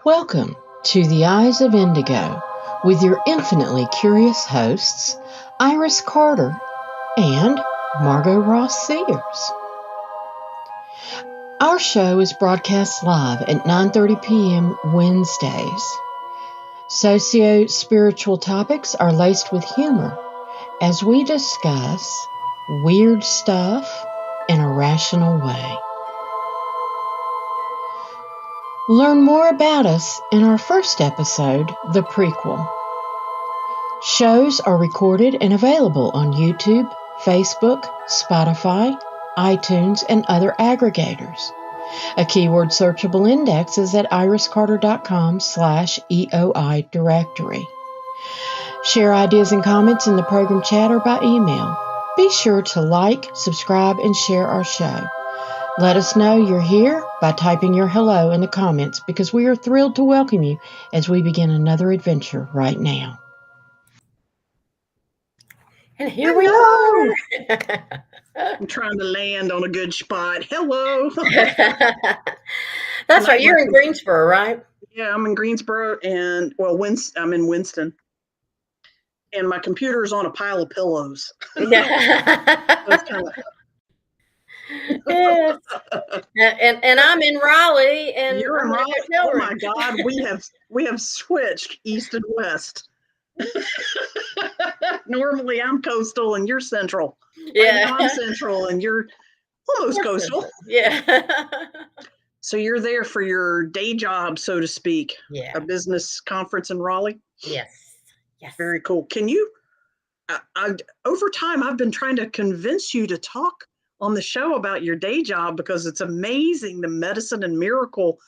Welcome to The Eyes of Indigo with your infinitely curious hosts, Iris Carter and Margot Ross Sears. Our show is broadcast live at 9:30 p.m. Wednesdays. Socio-spiritual topics are laced with humor as we discuss weird stuff in a rational way. Learn more about us in our first episode, The Prequel. Shows are recorded and available on YouTube, Facebook, Spotify, iTunes, and other aggregators. A keyword searchable index is at iriscarter.com/EOI directory. Share ideas and comments in the program chat or by email. Be sure to like, subscribe, and share our show. Let us know you're here by typing your hello in the comments because we are thrilled to welcome you as we begin another adventure right now. And here we are. I'm trying to land on a good spot. Hello. That's right. You're in Greensboro, right? Yeah, I'm in Greensboro, and I'm in Winston, and my computer's on a pile of pillows. Yes. And I'm in Raleigh, and you're in Raleigh. Oh my God, we have switched east and west. Normally I'm coastal and you're central. Yeah, right now I'm central and you're almost coastal. Yeah. So you're there for your day job, so to speak. Yeah. A business conference in Raleigh. Yes. Yes. Very cool. Can you? Over time, I've been trying to convince you to talk on the show about your day job because it's amazing the medicine and miracle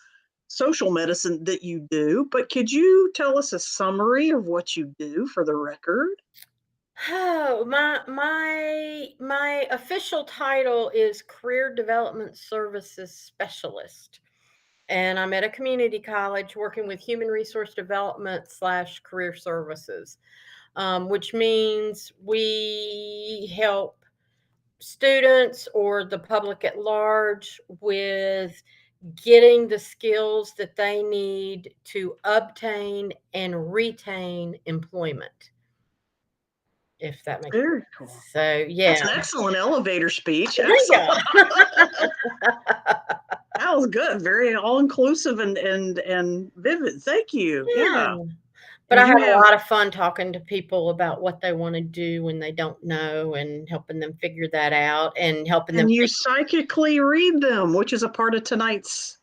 social medicine that you do. But could you tell us a summary of what you do for the record? Oh, my official title is Career Development Services Specialist. And I'm at a community college working with human resource development / career services, which means we help students or the public at large with getting the skills that they need to obtain and retain employment. If that makes Very sense. cool. So, yeah. That's an excellent elevator speech. Excellent. That was good. Very all-inclusive and vivid. Thank you. Yeah. But I have a lot of fun talking to people about what they want to do when they don't know and helping them figure that out and helping them. And you psychically read them, which is a part of tonight's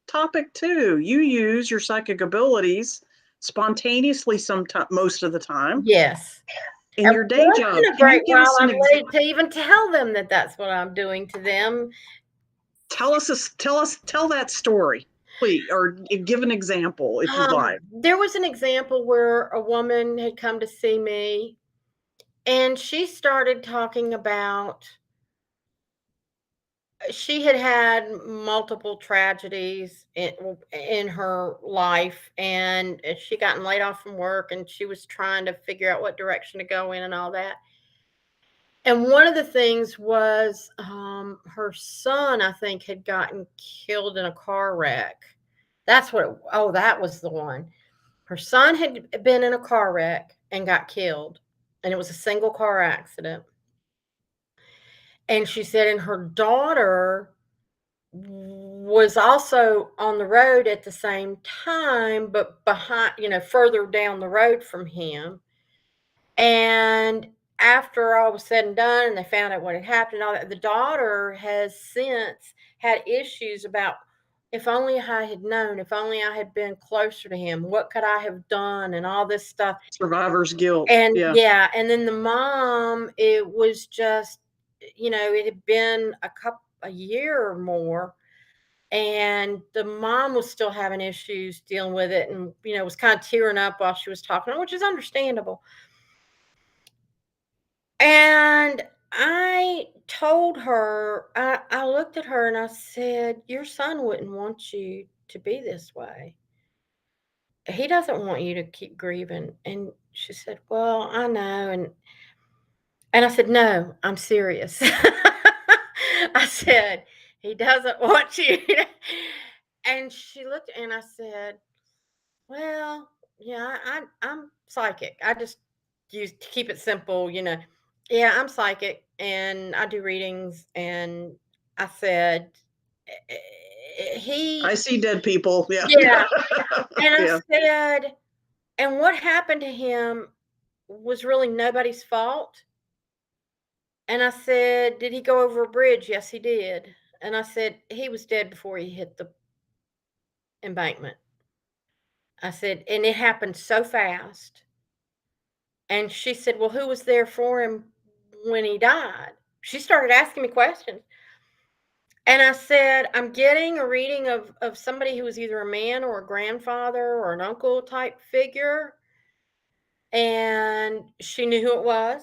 topic too. You use your psychic abilities spontaneously most of the time. Yes. In your day job. In a great while, I'm ready to even tell them that that's what I'm doing to them. Tell that story, please, or give an example if you'd like. There was an example where a woman had come to see me, and she started talking about she had multiple tragedies in her life, and she gotten laid off from work, and she was trying to figure out what direction to go in and all that. And one of the things was her son, I think, had gotten killed in a car wreck. That's what that was the one. Her son had been in a car wreck and got killed, and it was a single car accident. And she said, and her daughter was also on the road at the same time, but behind, further down the road from him. And after all was said and done, and they found out what had happened, all that, the daughter has since had issues about, if only I had known, if only I had been closer to him, what could I have done, and all this stuff. Survivor's guilt. And and then the mom, it was just, it had been a year or more, and the mom was still having issues dealing with it, and was kind of tearing up while she was talking, which is understandable. And I told her, I looked at her and I said, your son wouldn't want you to be this way. He doesn't want you to keep grieving. And she said, well, I know. And I said, no, I'm serious. I said, he doesn't want you. And she looked and I said, Well, yeah, I'm psychic. I just use to keep it simple, Yeah, I'm psychic and I do readings. And I said, I he, see dead people. Yeah. yeah. And I Yeah. said, and what happened to him was really nobody's fault. And I said, did he go over a bridge? Yes, he did. And I said, he was dead before he hit the embankment. I said, and it happened so fast. And she said, well, who was there for him when he died? She started asking me questions. And I said, I'm getting a reading of somebody who was either a man or a grandfather or an uncle type figure. And she knew who it was.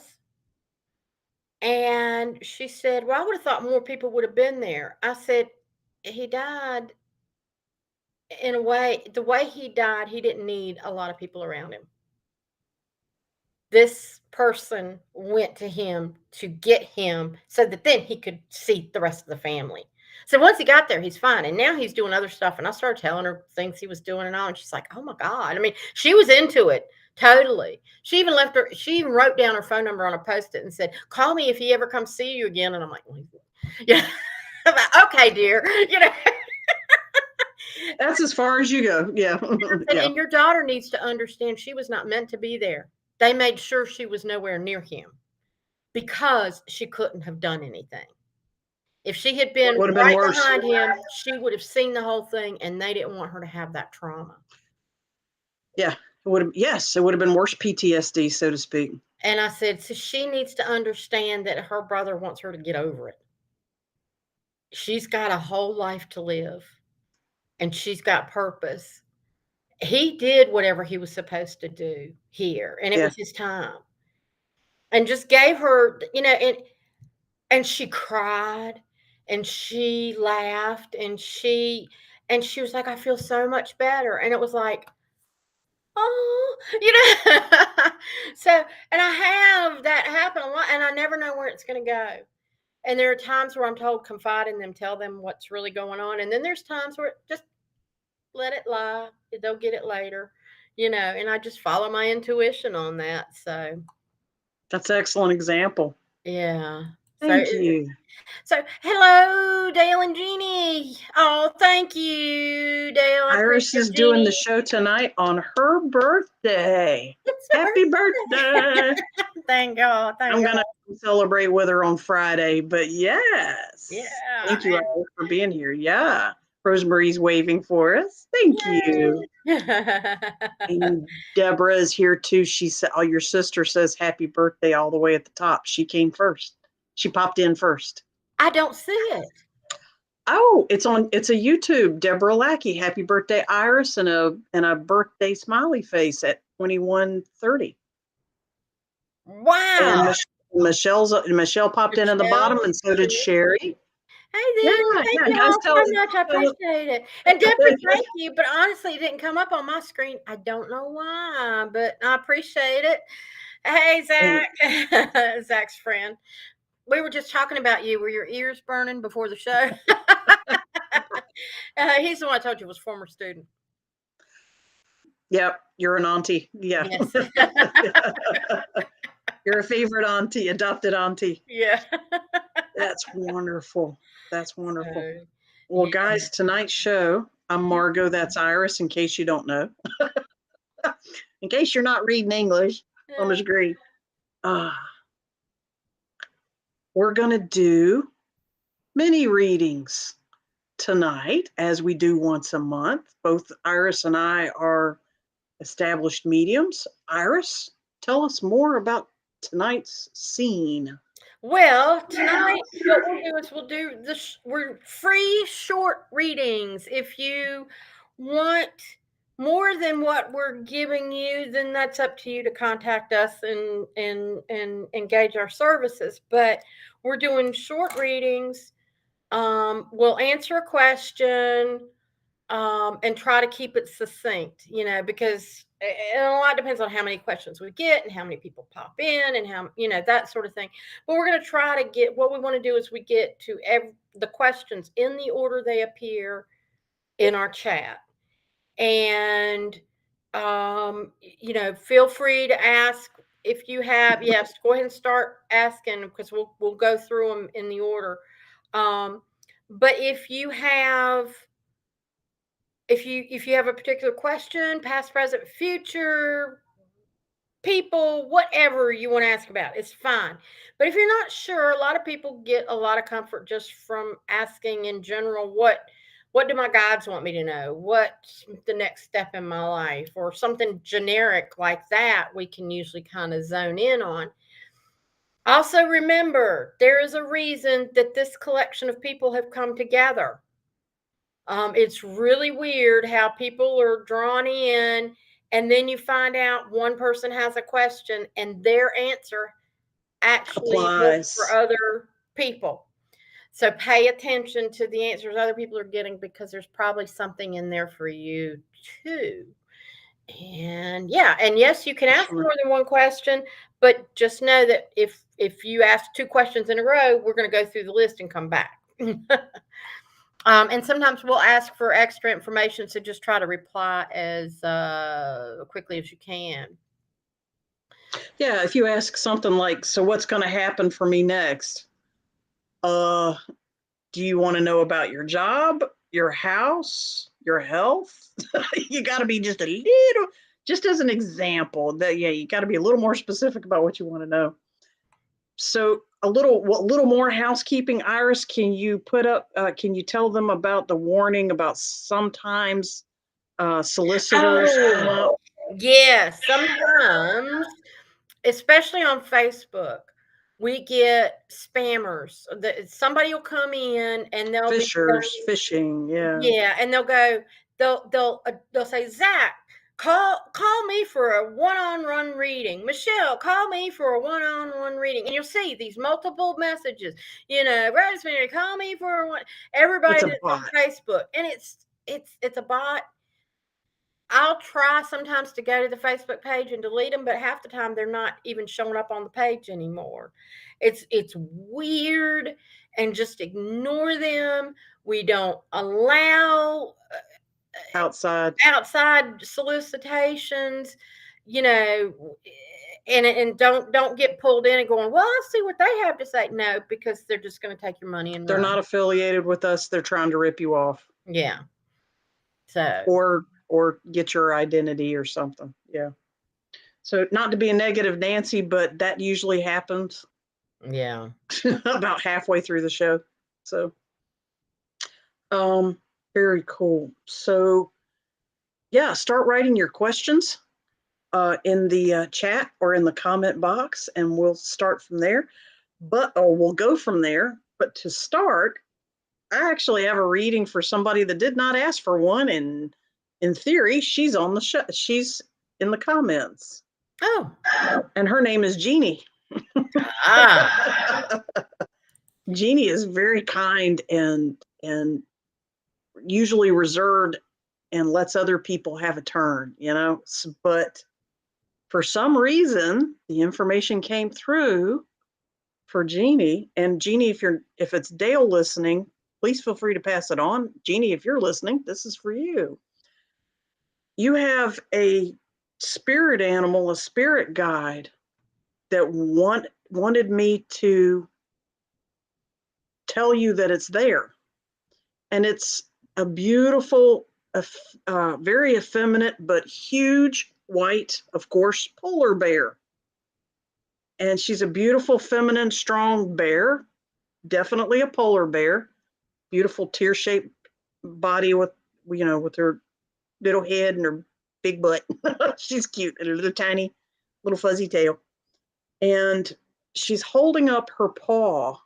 And she said, well, I would have thought more people would have been there. I said, he died in a way, the way he died, he didn't need a lot of people around him. This person went to him to get him so that then he could see the rest of the family. So once he got there, he's fine. And now he's doing other stuff. And I started telling her things he was doing and all. And she's like, oh my God. I mean, she was into it totally. She even wrote down her phone number on a post-it and said, call me if he ever comes see you again. And I'm like, well, yeah. I'm like, okay, dear. That's as far as you go. Yeah. Yeah. And your daughter needs to understand she was not meant to be there. They made sure she was nowhere near him because she couldn't have done anything. If she had been Would have been right worse. behind him, she would have seen the whole thing, and they didn't want her to have that trauma. Yeah. It would have, yes, it would have been worse PTSD, so to speak. And I said, so she needs to understand that her brother wants her to get over it. She's got a whole life to live, and she's got purpose. He did whatever he was supposed to do here, and it Yeah. was his time. And just gave her, and she cried and she laughed and she was like, I feel so much better. And it was like, oh, so, and I have that happen a lot and I never know where it's going to go. And there are times where I'm told, confide in them, tell them what's really going on. And then there's times where just let it lie. They'll get it later, and I just follow my intuition on that. So That's an excellent example. yeah. Thank you. So, hello, Dale and Jeannie. Oh, thank you, Dale. I Iris appreciate is doing the Jeannie. show tonight on her birthday. It's her Happy birthday. Thank God. Thank I'm God. going to celebrate with her on Friday, but yes. Yeah. Thank you Iris, for being here. Yeah. Rosemary's waving for us. Thank you. And Deborah is here too. She said, oh, your sister says happy birthday all the way at the top. She came first. She popped in first. I don't see it. Oh, it's a YouTube. Deborah Lackey, happy birthday, Iris, and a birthday smiley face at 21:30. Wow. And Michelle popped in at the bottom, and so did Sherry. Hey there. Thank you all so much. I appreciate it. And Deborah, thank you. But honestly, it didn't come up on my screen. I don't know why, but I appreciate it. Hey, Zach. Zach's friend. We were just talking about you. Were your ears burning before the show? He's the one I told you was former student. Yep, you're an auntie. Yeah. Yes. You're a favorite auntie, adopted auntie. Yeah. That's wonderful. That's wonderful. Well, guys, tonight's show, I'm Margot. That's Iris, in case you don't know. In case you're not reading English on the screen. We're going to do mini readings tonight, as we do once a month. Both Iris and I are established mediums. Iris, tell us more about tonight's scene. Well, tonight what we'll do is we're free short readings. If you want more than what we're giving you, then that's up to you to contact us and engage our services. But we're doing short readings. We'll answer a question and try to keep it succinct, because a lot depends on how many questions we get and how many people pop in and how, that sort of thing. But we're going to try to get, what we want to do is we get to the questions in the order they appear in our chat. And Feel free to ask if you have. Yes, go ahead and start asking because we'll go through them in the order. But if you have a particular question, past, present, future, people, whatever you want to ask about, it's fine. But if you're not sure, a lot of people get a lot of comfort just from asking in general, what do my guides want me to know? What's the next step in my life? Or something generic like that, we can usually kind of zone in on. Also, remember, there is a reason that this collection of people have come together. It's really weird how people are drawn in, and then you find out one person has a question and their answer actually works for Applies. other people. So pay attention to the answers other people are getting because there's probably something in there for you too. And yes, you can ask Sure. more than one question, but just know that if you ask two questions in a row, we're going to go through the list and come back. And sometimes we'll ask for extra information, so just try to reply as quickly as you can. Yeah, if you ask something like, so what's going to happen for me next? Do you want to know about your job, your house, your health? You got to be just as an example that, you got to be a little more specific about what you want to know. So a little more housekeeping. Iris, can you tell them about the warning about sometimes solicitors come up? Yes, sometimes, especially on Facebook, we get spammers. Somebody will come in and they'll be Fishing, and they'll say, Zach, call me for a one-on-one reading. Michelle, call me for a one-on-one reading. And you'll see these multiple messages. Rosemary, call me for one. Everybody that's on Facebook, and it's a bot. I'll try sometimes to go to the Facebook page and delete them, but half the time they're not even showing up on the page anymore. It's weird, and just ignore them. We don't allow outside solicitations, and don't get pulled in and going, well, I'll see what they have to say. No, because they're just going to take your money and they're not affiliated with us. They're trying to rip you off. Yeah. So or get your identity or something. Yeah. So not to be a negative Nancy, but that usually happens. Yeah. About halfway through the show. So very cool. So yeah, start writing your questions in the chat or in the comment box, and we'll start from there. We'll go from there. But to start, I actually have a reading for somebody that did not ask for one, and in theory, she's on the show. She's in the comments. Oh. And her name is Jeannie. Jeannie is very kind and usually reserved and lets other people have a turn, but for some reason, the information came through for Jeannie. And Jeannie, if it's Dale listening, please feel free to pass it on. Jeannie, if you're listening, this is for you. You have a spirit animal, a spirit guide that wanted me to tell you that it's there. And it's a beautiful, very effeminate, but huge white, of course, polar bear. And she's a beautiful, feminine, strong bear, definitely a polar bear. Beautiful tear-shaped body with her little head and her big butt. She's cute, and her little tiny, little fuzzy tail. And she's holding up her paw.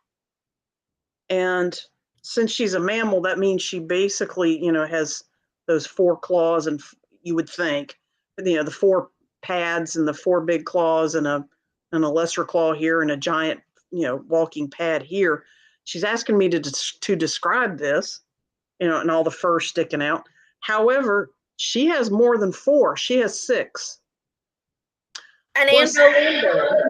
And since she's a mammal, that means she basically, has those 4 claws, and you would think, the 4 pads and the 4 big claws and a lesser claw here and a giant, walking pad here. She's asking me to describe this, and all the fur sticking out. However, she has more than 4. She has 6. An Anne Boleyn bear.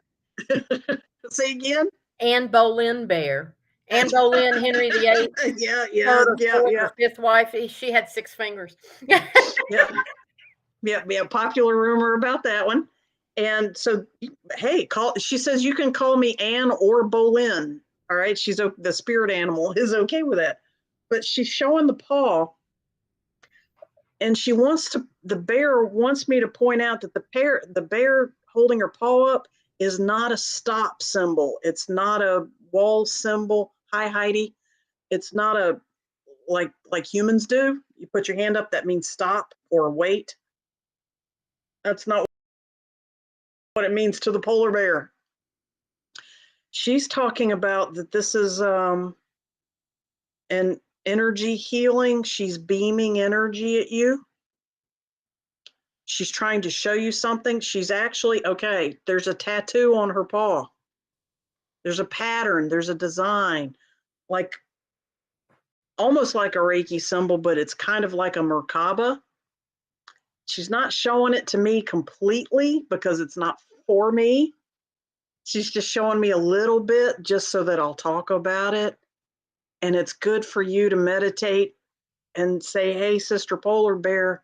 Say again? Anne Boleyn bear. Anne Boleyn, Henry VIII. Yeah. Her 5th wife. She had 6 fingers. Yeah. Yeah, popular rumor about that one. And so, hey, she says you can call me Anne or Bolin. All right. The spirit animal is okay with that. But she's showing the paw. And the bear wants me to point out that the bear holding her paw up is not a stop symbol. It's not a wall symbol. Hi, Heidi. It's not a, like humans do. You put your hand up, that means stop or wait. That's not what it means to the polar bear. She's talking about that this is an energy healing. She's beaming energy at you. She's trying to show you something. She's actually, okay, there's a tattoo on her paw. There's a pattern, there's a design, like almost like a Reiki symbol, but it's kind of like a Merkaba. She's not showing it to me completely because it's not for me. She's just showing me a little bit just so that I'll talk about it. And it's good for you to meditate and say, hey, Sister Polar Bear,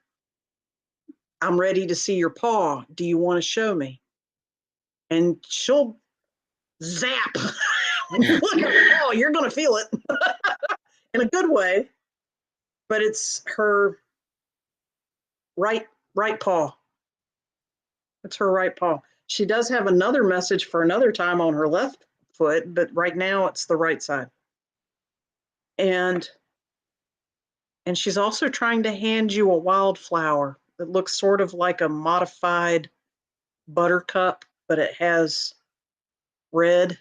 I'm ready to see your paw. Do you want to show me? And she'll zap. Look at her paw, you're going to feel it in a good way. But it's her right paw. It's her right paw. She does have another message for another time on her left foot, but right now it's the right side. And she's also trying to hand you a wildflower that looks sort of like a modified buttercup, but it has red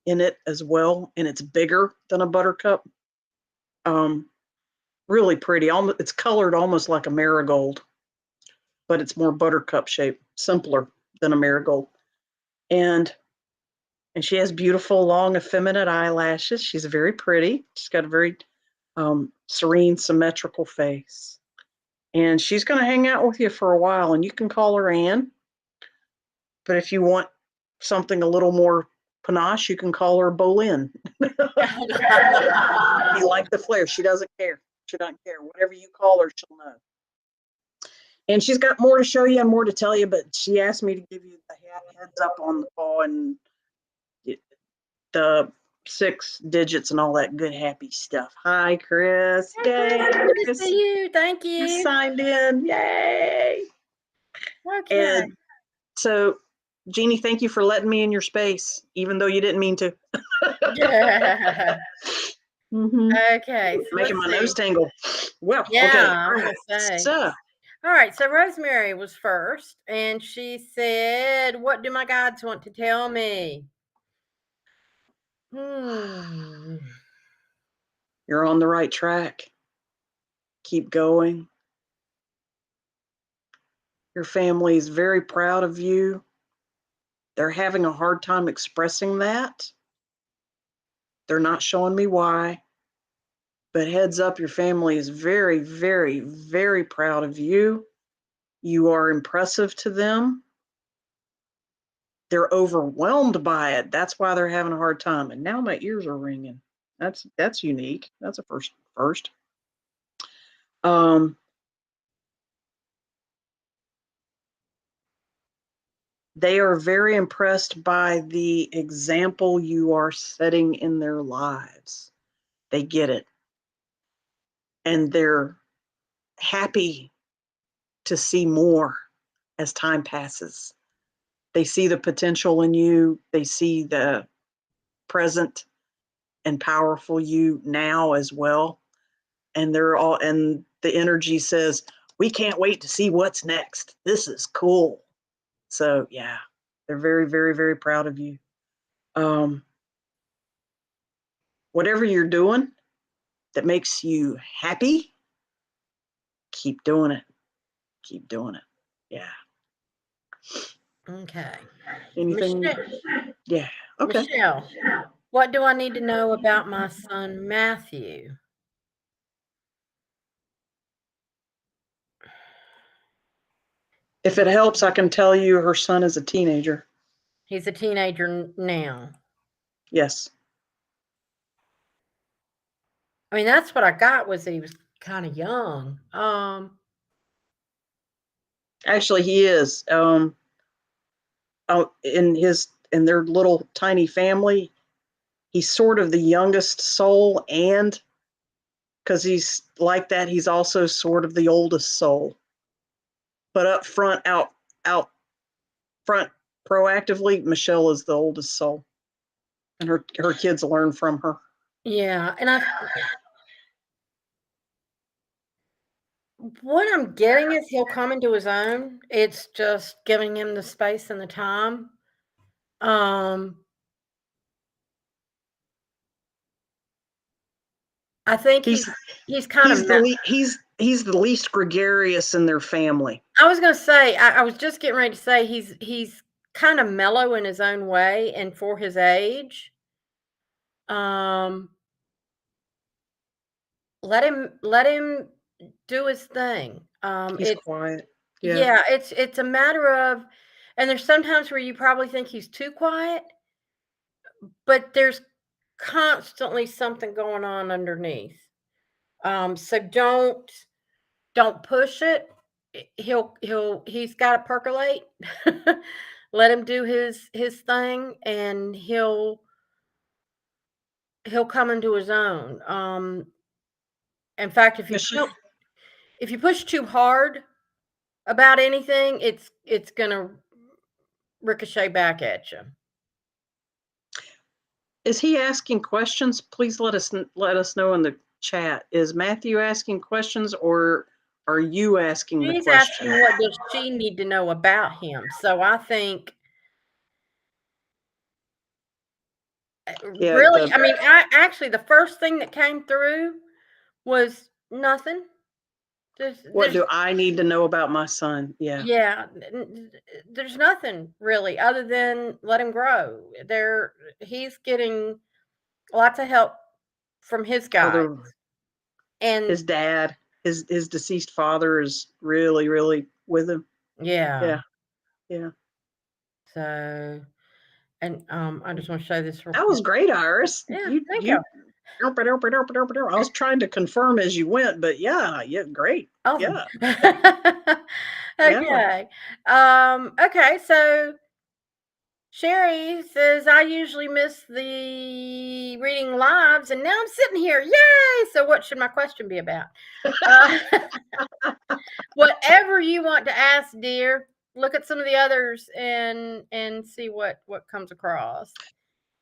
in it as well, and it's bigger than a buttercup. Really pretty. It's colored almost like a marigold, but it's more buttercup shaped, simpler than a marigold. And she has beautiful, long, effeminate eyelashes. She's very pretty. She's got a very serene, symmetrical face. And she's going to hang out with you for a while, and you can call her Anne. But if you want something a little more panache, you can call her Bolin. You like the flair. She doesn't care. She doesn't care. Whatever you call her, she'll know. And she's got more to show you and more to tell you, but she asked me to give you the heads up on the paw and the 6 digits and all that good happy stuff. Hi, Chris. Hey, Yay. Chris, good to see you. Thank You you. signed in. Yay. Okay. And so, Jeannie, thank you for letting me in your space, even though you didn't mean to. Okay. So Making my nose tingle. Well, yeah, okay. I was gonna say. So, All right, so Rosemary was first, and she said, "What do my guides want to tell me?" you're on the right track. Keep going. Your family is very proud of you. They're having a hard time expressing that. They're not showing me why. But heads up, your family is very, very, very proud of you. You are impressive to them. They're overwhelmed by it. That's why they're having a hard time. And now my ears are ringing. That's unique. That's a first. They are very impressed by the example you are setting in their lives. They get it. And they're happy to see more as time passes. They see the potential in you. They see the present and powerful you now as well. And and the energy says, we can't wait to see what's next. This is cool. So yeah, they're very, very, very proud of you. Whatever you're doing that makes you happy, keep doing it. Keep doing it. Yeah. Okay. Anything? Yeah. Okay. Michelle, what do I need to know about my son Matthew? If it helps, I can tell you her son is a teenager. He's a teenager now. Yes. I mean, that's what I got was he was kind of young. Actually, he is. In their little tiny family, he's sort of the youngest soul, and because he's like that, he's also sort of the oldest soul. But out front, proactively, Michelle is the oldest soul, and her kids learn from her. Yeah, and what I'm getting is he'll come into his own. It's just giving him the space and the time. I think he's kind of he's the least gregarious in their family. I was gonna say, I was just getting ready to say he's kind of mellow in his own way and for his age. Um, let him do his thing. He's quiet. Yeah, it's a matter of, and there's sometimes where you probably think he's too quiet, but there's constantly something going on underneath. So don't push it. He's got to percolate. Let him do his thing, and he'll come into his own. In fact, Michelle, if you push too hard about anything, it's gonna ricochet back at you. is he asking questions? Please let us know in the chat. Is Matthew asking questions, or are you asking the She's question? asking what does she need to know about him. So I think Yeah, really, I mean, actually the first thing that came through was nothing. What do I need to know about my son? Yeah. Yeah, there's nothing really other than let him grow. He's getting lots of help from his guys, and his dad, his deceased father is really, really with him. yeah. Yeah. So, and I just want to show this real That quick. was great, Iris. Yeah, thank you. I was trying to confirm as you went, but yeah, great. Awesome. Yeah. Okay. Okay, so Sherry says, I usually miss the reading lives, and now I'm sitting here. Yay! So what should my question be about? Whatever you want to ask, dear. Look at some of the others and see what comes across.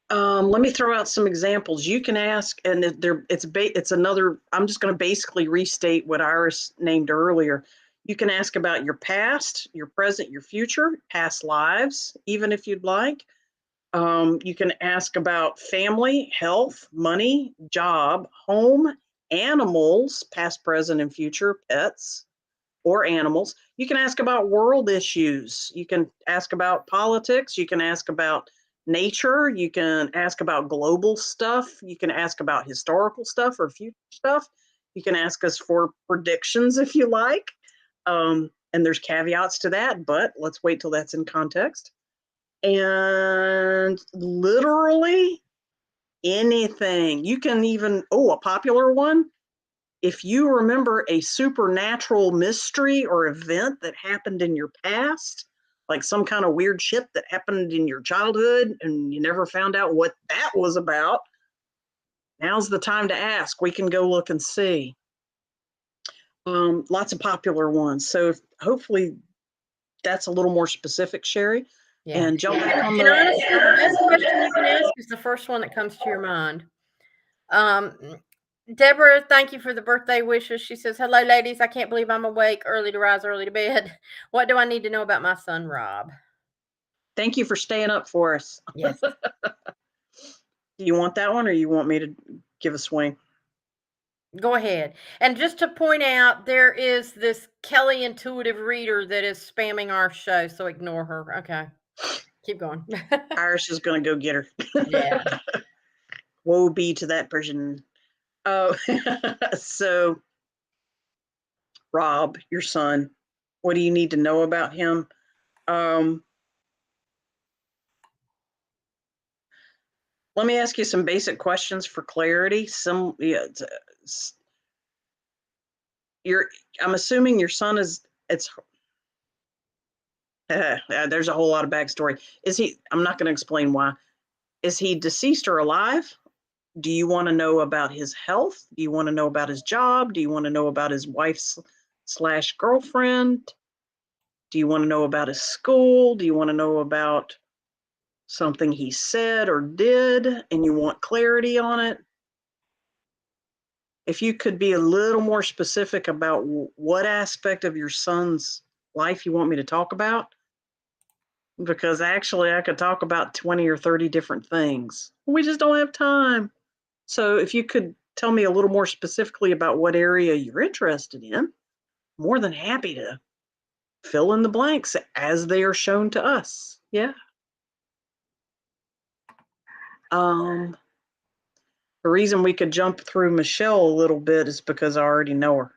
Let me throw out some examples. You can ask, and it's another. I'm just going to basically restate what Iris named earlier. You can ask about your past, your present, your future, past lives, even if you'd like. You can ask about family, health, money, job, home, animals, past, present, and future, pets, or animals. You can ask about world issues. You can ask about politics. You can ask about nature. You can ask about global stuff. You can ask about historical stuff or future stuff. You can ask us for predictions if you like. And there's caveats to that, but let's wait till that's in context. And literally anything. You can even, a popular one. If you remember a supernatural mystery or event that happened in your past, like some kind of weird shit that happened in your childhood and you never found out what that was about, now's the time to ask. We can go look and see. Lots of popular ones. So hopefully that's a little more specific, Sherry. Yeah. And jump back on the best question you can ask is the first one that comes to your mind. Deborah, thank you for the birthday wishes. She says, hello, ladies. I can't believe I'm awake, early to rise, early to bed. What do I need to know about my son, Rob? Thank you for staying up for us. Yes. Do you want that one, or you want me to give a swing? Go ahead. And just to point out, there is this Kelly intuitive reader that is spamming our show, so ignore her. Okay. Keep going. Iris is going to go get her. Yeah. Woe be to that person. Oh, so Rob, your son, what do you need to know about him? Let me ask you some basic questions for clarity. I'm assuming your son There's a whole lot of backstory. I'm not going to explain why. Is he deceased or alive? Do you want to know about his health? Do you want to know about his job? Do you want to know about his wife/girlfriend? Do you want to know about his school? Do you want to know about something he said or did and you want clarity on it? If you could be a little more specific about what aspect of your son's life you want me to talk about, because actually I could talk about 20 or 30 different things. We just don't have time. So if you could tell me a little more specifically about what area you're interested in, more than happy to fill in the blanks as they are shown to us. Yeah. The reason we could jump through Michelle a little bit is because I already know her.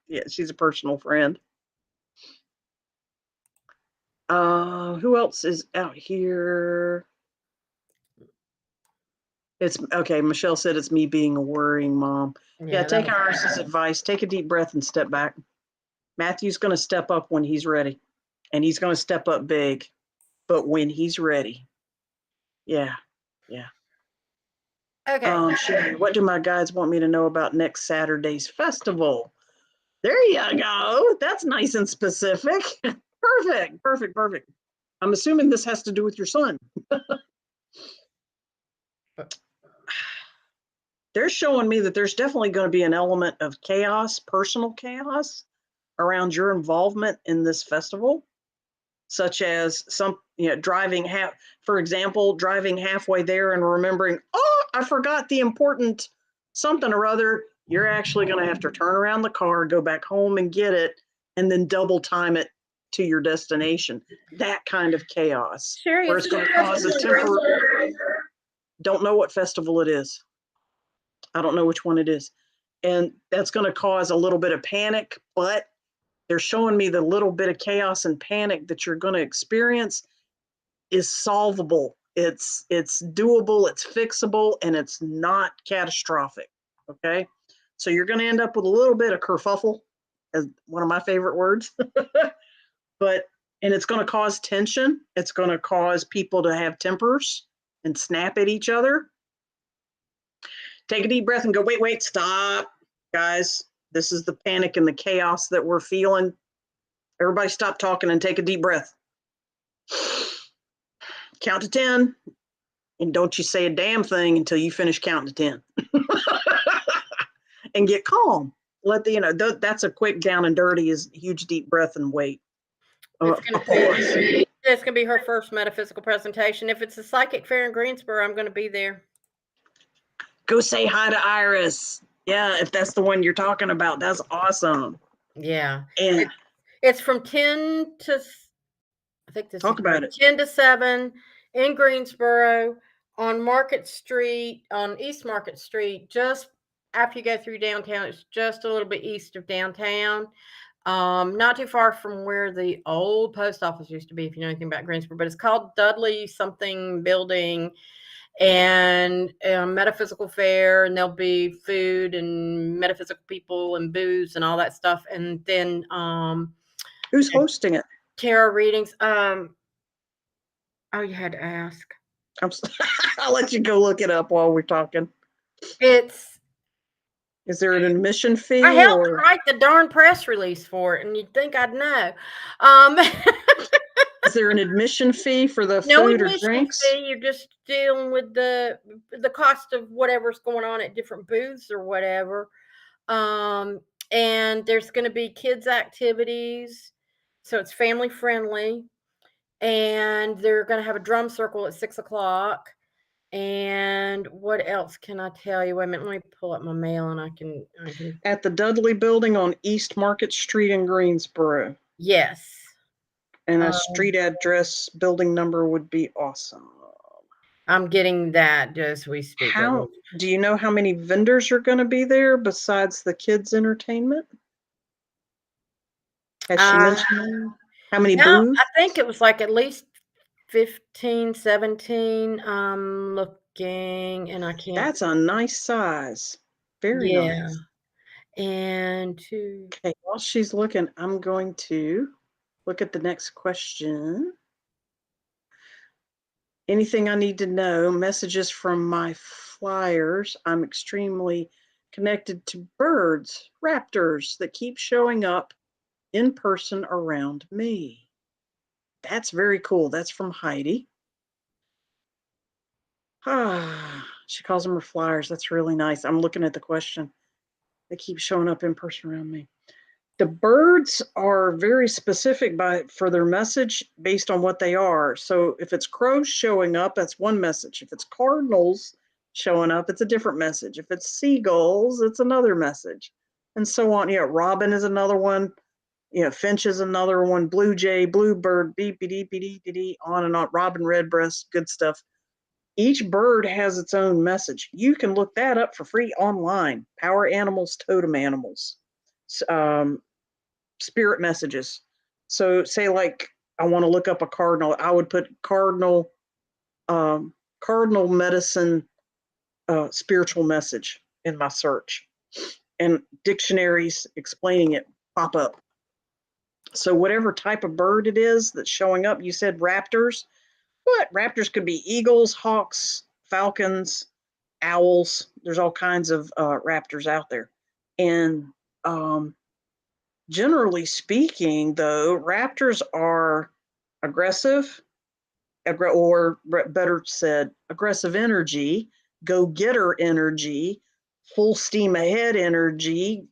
Yeah, she's a personal friend. Who else is out here? It's okay. Michelle said it's me being a worrying mom. Yeah, take Iris's advice. Take a deep breath and step back. Matthew's going to step up when he's ready, and he's going to step up big, but when he's ready. Yeah. Okay. Sherry, what do my guides want me to know about next Saturday's festival? There you go. That's nice and specific. Perfect. I'm assuming this has to do with your son. They're showing me that there's definitely going to be an element of chaos, personal chaos, around your involvement in this festival, such as driving halfway there and remembering, oh, I forgot the important something or other. You're actually going to have to turn around the car, go back home and get it, and then double time it to your destination. That kind of chaos. Sherry, where it's going to cause a temporary. Don't know what festival it is. I don't know which one it is. And that's going to cause a little bit of panic, but they're showing me the little bit of chaos and panic that you're going to experience is solvable. It's doable, it's fixable, and it's not catastrophic. Okay. So you're going to end up with a little bit of kerfuffle, as one of my favorite words, and it's going to cause tension. It's going to cause people to have tempers and snap at each other. Take a deep breath and go, wait, stop, guys. This is the panic and the chaos that we're feeling. Everybody stop talking and take a deep breath. Count to 10. And don't you say a damn thing until you finish counting to 10. And get calm. That's a quick down and dirty is huge deep breath and wait. It's gonna be her first metaphysical presentation. If it's a psychic fair in Greensboro, I'm gonna be there. Go say hi to Iris. Yeah, if that's the one you're talking about, that's awesome. Yeah. And it's from 10 to, I think this talk about it. 10 to 7 in Greensboro on Market Street, on East Market Street, just after you go through downtown. It's just a little bit east of downtown. Not too far from where the old post office used to be, if you know anything about Greensboro, but it's called Dudley something building, and a metaphysical fair, and there'll be food and metaphysical people and booze and all that stuff. And then who's hosting it? Tarot readings. Oh, you had to ask. I'll let you go look it up while we're talking. Is there an admission fee? I helped write the darn press release for it, and you'd think I'd know. Is there an admission fee for the food or drinks? Fee. You're just dealing with the cost of whatever's going on at different booths or whatever. And there's going to be kids activities, so it's family friendly. And they're going to have a drum circle at 6:00. And what else can I tell you? Wait a minute, let me pull up my mail and I can. At the Dudley Building on East Market Street in Greensboro. Yes. And a street address, building number would be awesome. I'm getting that as we speak. Do you know how many vendors are going to be there besides the kids' entertainment? Has she mentioned how many booths? I think it was like at least 15, 17. I'm looking, and I can't. That's a nice size. Very nice. And okay, while she's looking, I'm going to look at the next question. Anything I need to know? Messages from my flyers. I'm extremely connected to birds, raptors that keep showing up in person around me. That's very cool. That's from Heidi. She calls them her flyers. That's really nice. I'm looking at the question. They keep showing up in person around me. The birds are very specific for their message based on what they are. So if it's crows showing up, that's one message. If it's cardinals showing up, it's a different message. If it's seagulls, it's another message, and so on. Robin is another one. Finch is another one. Blue jay, bluebird, beepy deepy dee, on and on. Robin redbreast, good stuff. Each bird has its own message. You can look that up for free online. Power animals, totem animals. Spirit messages. So say like I want to look up a cardinal, I would put cardinal medicine spiritual message in my search, and dictionaries explaining it pop up. So whatever type of bird it is that's showing up, you said raptors. What? Raptors could be eagles, hawks, falcons, owls. There's all kinds of raptors out there. And generally speaking, though, raptors are aggressive, or better said, aggressive energy, go-getter energy, full steam ahead energy,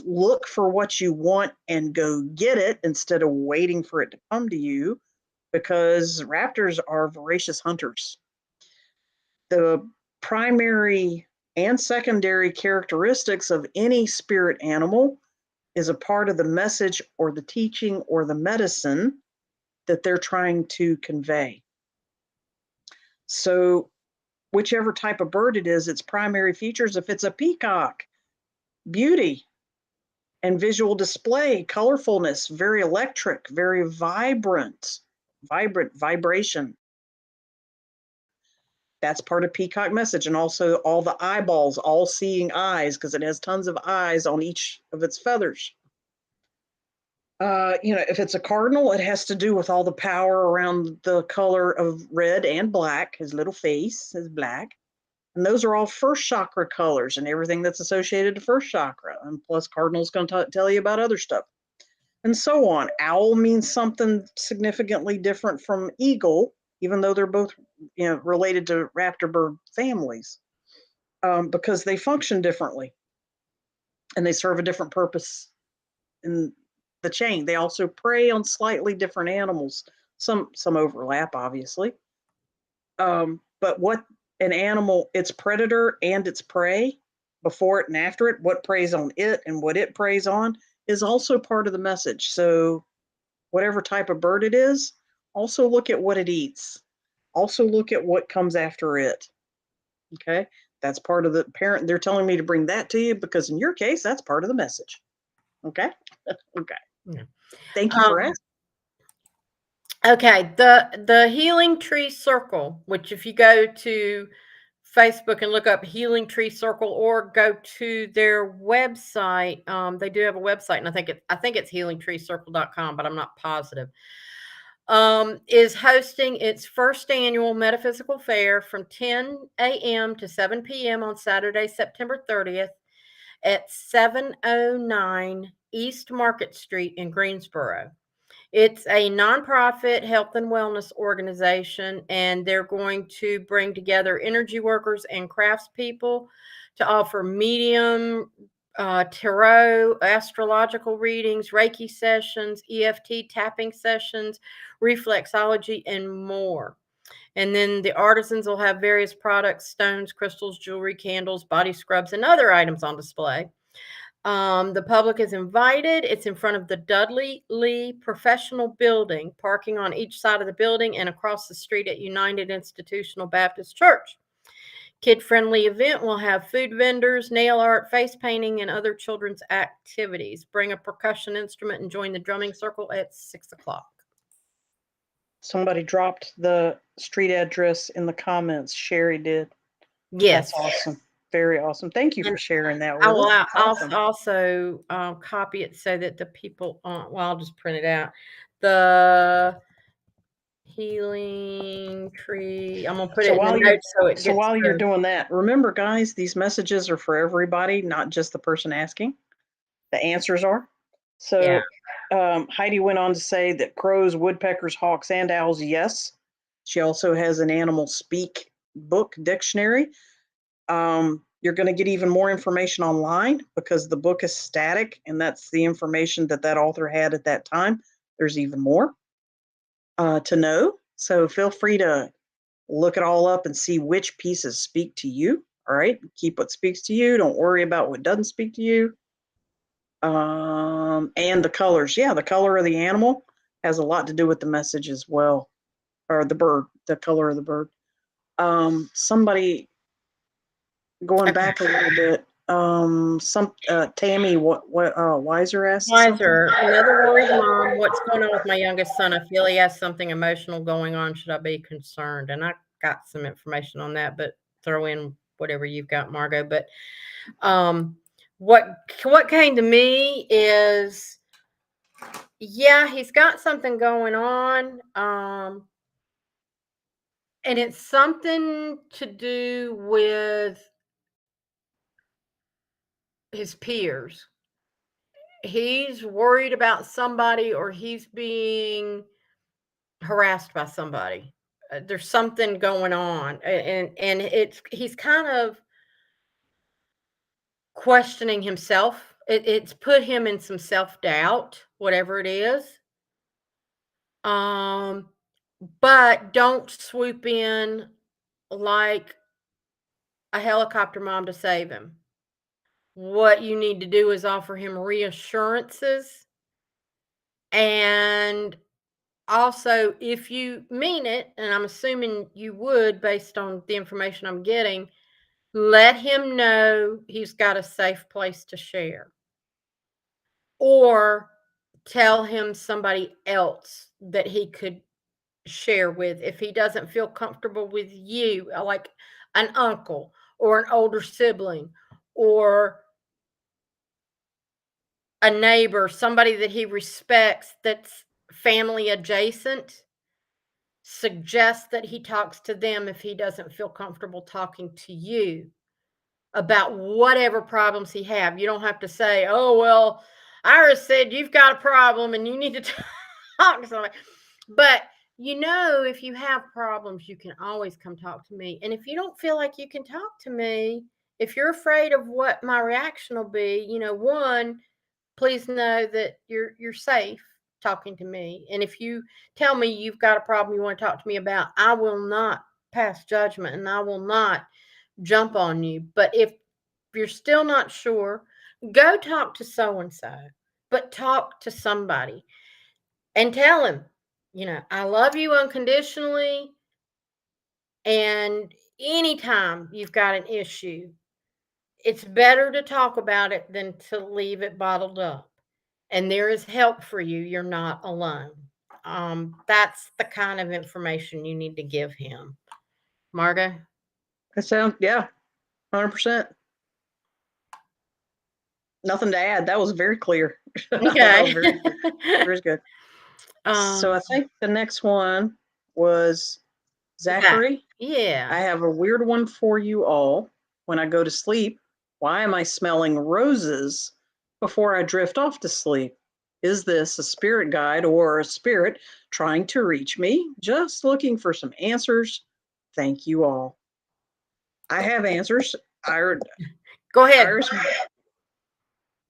look for what you want and go get it instead of waiting for it to come to you, because raptors are voracious hunters. The primary and secondary characteristics of any spirit animal is a part of the message or the teaching or the medicine that they're trying to convey. So whichever type of bird it is, its primary features, if it's a peacock, beauty and visual display, colorfulness, very electric, very vibrant vibration. That's part of peacock message. And also all the eyeballs, all seeing eyes, because it has tons of eyes on each of its feathers. If it's a cardinal, it has to do with all the power around the color of red and black. His little face is black. And those are all first chakra colors and everything that's associated to first chakra. And plus, cardinal's going to tell you about other stuff. And so on. Owl means something significantly different from eagle, even though they're both related to raptor bird families, because they function differently and they serve a different purpose in the chain. They also prey on slightly different animals. Some overlap, obviously. But what an animal, its predator and its prey, before it and after it, what preys on it and what it preys on, is also part of the message. So whatever type of bird it is, also look at what it eats. Also look at what comes after it. Okay? That's part of the parent. They're telling me to bring that to you because in your case, that's part of the message. Okay? Okay. Yeah. Thank you for asking. Okay, the Healing Tree Circle, which if you go to Facebook and look up Healing Tree Circle or go to their website, they do have a website, and I think it's healingtreecircle.com, but I'm not positive. Is hosting its first annual metaphysical fair from 10 a.m. to 7 p.m. on Saturday, September 30th at 709 East Market Street in Greensboro. It's a nonprofit health and wellness organization, and they're going to bring together energy workers and craftspeople to offer medium, tarot, astrological readings, Reiki sessions, EFT tapping sessions, reflexology, and more. And then the artisans will have various products, stones, crystals, jewelry, candles, body scrubs, and other items on display. The public is invited. It's in front of the Dudley Lee Professional Building, parking on each side of the building and across the street at United Institutional Baptist Church. Kid-friendly event will have food vendors, nail art, face painting, and other children's activities. Bring a percussion instrument and join the drumming circle at 6 o'clock. Somebody dropped the street address in the comments. Sherry did. Yes. That's awesome. Very awesome. Thank you for sharing that with I will us. Awesome. also copy it so that the people, I'll just print it out. the healing tree. I'm gonna put So it in while the you're notes so it so gets while you're the- doing that, remember, guys, these messages are for everybody, not just the person asking. The answers are. So Heidi went on to say that crows, woodpeckers, hawks, and owls, yes. She also has an animal speak book dictionary. You're going to get even more information online because the book is static, and that's the information that that author had at that time. There's even more to know. So feel free to look it all up and see which pieces speak to you. All right. Keep what speaks to you. Don't worry about what doesn't speak to you. And the colors. Yeah, the color of the animal has a lot to do with the message as well. Or the bird, the color of the bird. Somebody going back a little bit. Tammy, what Wiser asked Wiser, another worried mom. What's going on with my youngest son? I feel he has something emotional going on. Should I be concerned? And I got some information on that, but throw in whatever you've got, Margot. But what came to me is, yeah, he's got something going on. And it's something to do with his peers. He's worried about somebody, or he's being harassed by somebody. There's something going on, and he's kind of questioning himself. It's put him in some self-doubt, whatever it is. But don't swoop in like a helicopter mom to save him. What you need to do is offer him reassurances, and also, if you mean it, and I'm assuming you would based on the information I'm getting, let him know he's got a safe place to share. Or tell him somebody else that he could share with if he doesn't feel comfortable with you, like an uncle or an older sibling or a neighbor, somebody that he respects that's family adjacent. Suggest that he talks to them if he doesn't feel comfortable talking to you about whatever problems he have. You don't have to say, "Oh, well, Iris said you've got a problem and you need to talk to somebody." But if you have problems, you can always come talk to me. And if you don't feel like you can talk to me, if you're afraid of what my reaction will be, one, please know that you're safe talking to me. And if you tell me you've got a problem you want to talk to me about, I will not pass judgment and I will not jump on you. But if you're still not sure, go talk to so and so, but talk to somebody and tell him, I love you unconditionally. And anytime you've got an issue, it's better to talk about it than to leave it bottled up. And there is help for you. You're not alone. That's the kind of information you need to give him. Margo? That sounds, yeah, 100%. Nothing to add. That was very clear. Okay. Very, very good. So I think the next one was Zachary. Yeah. I have a weird one for you all. When I go to sleep, why am I smelling roses before I drift off to sleep? Is this a spirit guide or a spirit trying to reach me? Just looking for some answers. Thank you all. I have answers. Go ahead. Iris,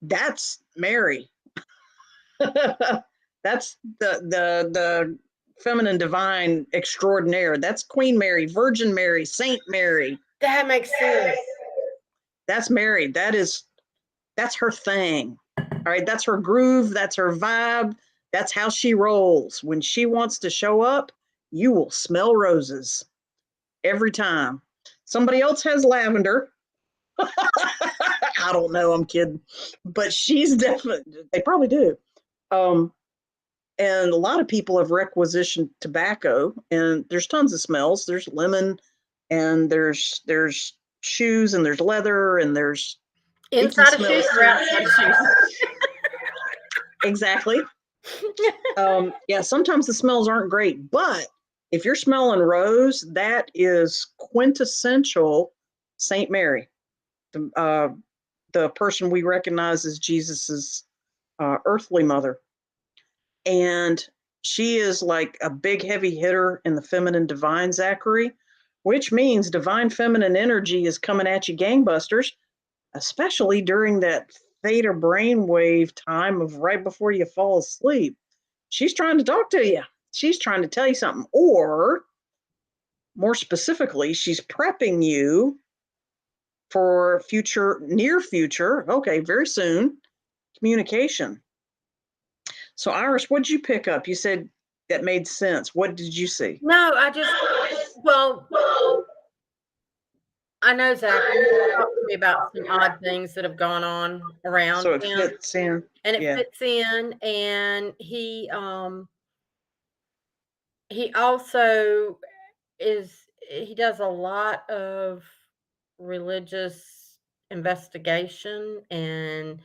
that's Mary. That's the feminine divine extraordinaire. That's Queen Mary, Virgin Mary, Saint Mary. That makes sense. That's Mary. That's her thing. All right, that's her groove, that's her vibe, that's how she rolls. When she wants to show up, you will smell roses every time. Somebody else has lavender. I don't know, I'm kidding. But she's definitely, they probably do. And a lot of people have requisitioned tobacco, and there's tons of smells. There's lemon, and there's shoes, and there's leather, and there's inside of shoes or outside of shoes. Exactly. Yeah, sometimes the smells aren't great, but if you're smelling rose, that is quintessential Saint Mary, the person we recognize as Jesus's earthly mother. And she is like a big heavy hitter in the feminine divine, Zachary, which means divine feminine energy is coming at you gangbusters, especially during that theta brainwave time of right before you fall asleep. She's trying to talk to you. She's trying to tell you something. Or more specifically, she's prepping you for near future, okay, very soon, communication. So, Iris, what did you pick up? You said that made sense. What did you see? No, well, I know Zach talked to me about some odd things that have gone on around So it him, fits in. and it Yeah. fits in, and he also he does a lot of religious investigation, and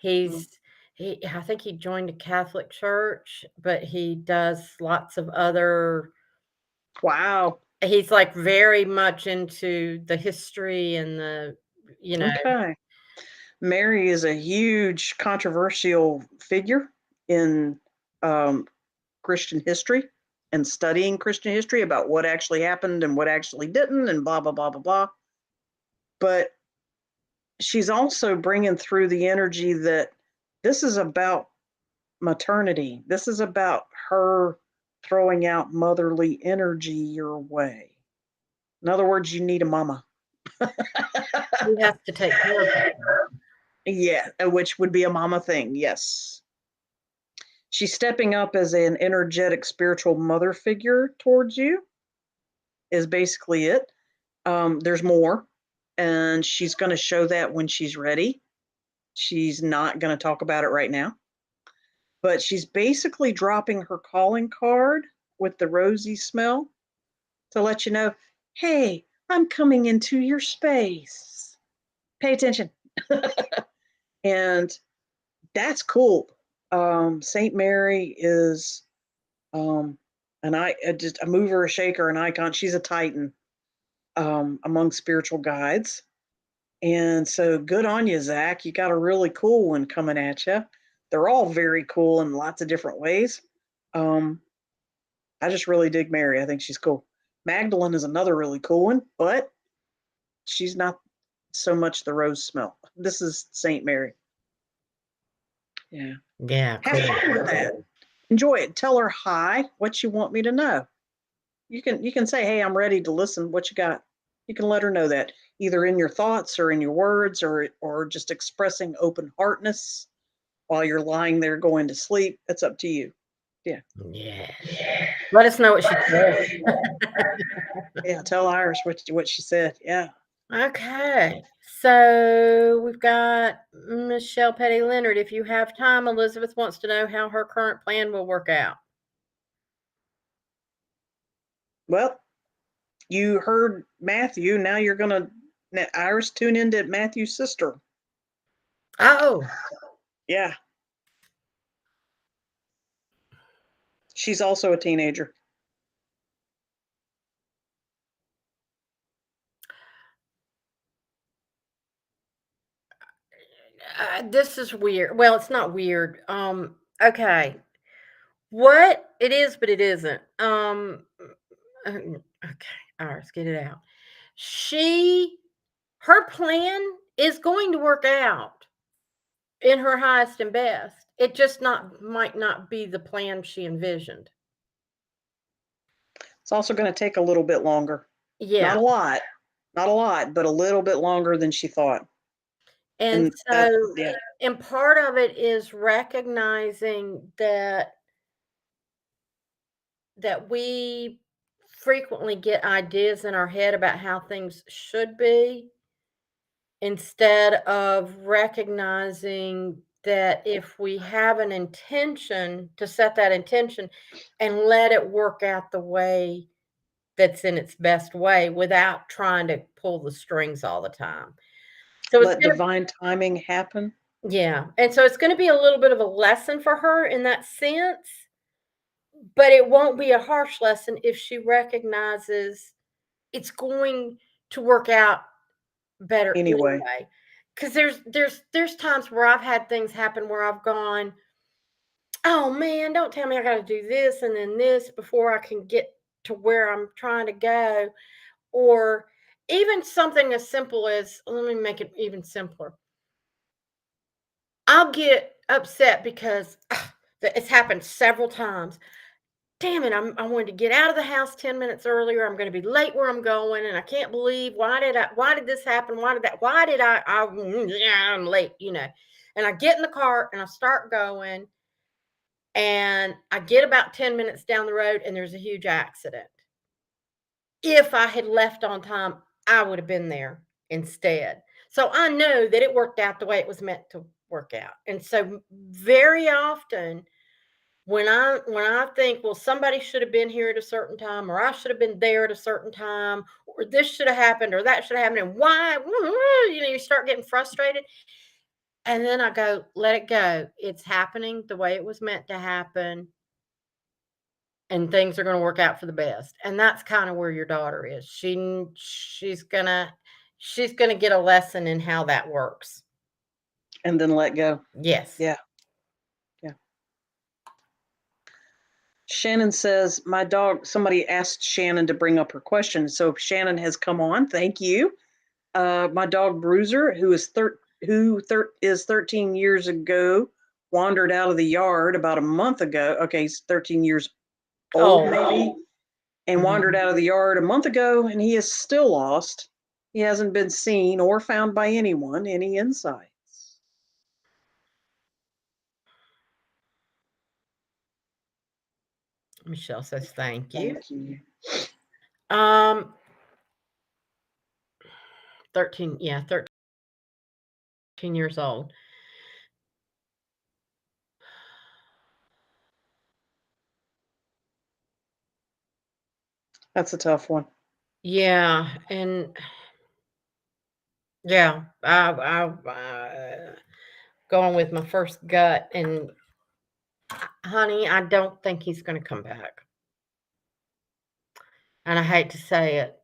I think he joined a Catholic church, but he does lots of other. Wow. He's like very much into the history and Okay. Mary is a huge controversial figure in Christian history and studying Christian history about what actually happened and what actually didn't, and blah, blah, blah, blah, blah. But she's also bringing through the energy that this is about maternity. This is about her throwing out motherly energy your way. In other words, you need a mama. He has to take care of it. Yeah, which would be a mama thing. Yes. She's stepping up as an energetic spiritual mother figure towards you, is basically it. There's more, and she's going to show that when she's ready. She's not going to talk about it right now, but she's basically dropping her calling card with the rosy smell to let you know, hey, I'm coming into your space. Pay attention. And that's cool. Saint Mary is just a mover, a shaker, an icon. She's a titan among spiritual guides. And so good on you, Zach. You got a really cool one coming at you. They're all very cool in lots of different ways. I just really dig Mary. I think she's cool. Magdalene is another really cool one, but she's not so much the rose smell. This is Saint Mary. Yeah. Yeah, Have fun with that. Enjoy it. Tell her hi, what you want me to know. You can say, hey, I'm ready to listen. What you got? You can let her know that either in your thoughts or in your words or just expressing open heartness while you're lying there going to sleep. It's up to you. Yeah. Yeah. Let us know what she said. Yeah. Tell Iris what she said. Yeah. Okay. So we've got Michelle Petty Leonard. If you have time, Elizabeth wants to know how her current plan will work out. Well, you heard Matthew. Now you're going to, Iris, tune into Matthew's sister. Oh. Yeah. She's also a teenager. This is weird. Well, it's not weird. Okay. What it is, but it isn't. Okay, Iris, get it out. Her plan is going to work out in her highest and best. It just might not be the plan she envisioned. It's also going to take a little bit longer. Yeah. Not a lot, but a little bit longer than she thought. And so, and part of it is recognizing that we frequently get ideas in our head about how things should be, instead of recognizing that if we have an intention, to set that intention and let it work out the way that's in its best way without trying to pull the strings all the time. So let divine timing happen. Yeah. And so it's going to be a little bit of a lesson for her in that sense. but it won't be a harsh lesson if she recognizes it's going to work out better Anyway. anyway. Because there's times where I've had things happen where I've gone, oh man, don't tell me I got to do this and then this before I can get to where I'm trying to go. Or even something as simple as, let me make it even simpler. I'll get upset because it's happened several times. Damn it, I wanted to get out of the house 10 minutes earlier. I'm going to be late where I'm going, and I can't believe why did this happen? Why did I'm late, And I get in the car and I start going, and I get about 10 minutes down the road and there's a huge accident. If I had left on time, I would have been there instead. So I know that it worked out the way it was meant to work out. And so very often when I think, well, somebody should have been here at a certain time, or I should have been there at a certain time, or this should have happened, or that should have happened, and why, you start getting frustrated. And then I go, let it go. It's happening the way it was meant to happen, and things are going to work out for the best. And that's kind of where your daughter is. She's gonna get a lesson in how that works. And then let go. Yes. Yeah. Yeah. Shannon says, my dog, somebody asked Shannon to bring up her question. So Shannon has come on. Thank you. My dog Bruiser, who is 13 years ago, wandered out of the yard about a month ago. Okay, he's 13 years old, maybe, and wandered out of the yard a month ago, and he is still lost. He hasn't been seen or found by anyone. Any insights? Michelle says, thank you. Thank you. 13 years old. That's a tough one. Yeah, and yeah, I going with my first gut, and honey, I don't think he's going to come back. And I hate to say it,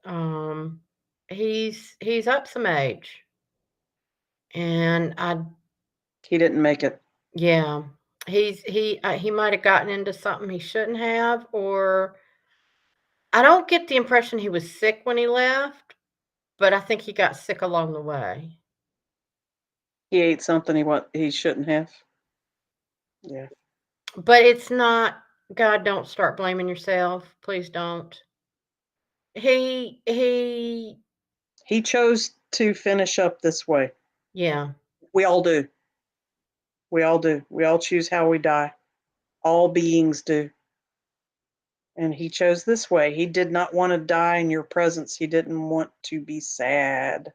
he's up some age, and He didn't make it. yeah, he might have gotten into something he shouldn't have, or I don't get the impression he was sick when he left, but I think he got sick along the way. He ate something he shouldn't have. Yeah. But it's not, God, don't start blaming yourself. Please don't. He chose to finish up this way. Yeah. We all do. We all do. We all choose how we die. All beings do. And he chose this way. He did not want to die in your presence. He didn't want to be sad.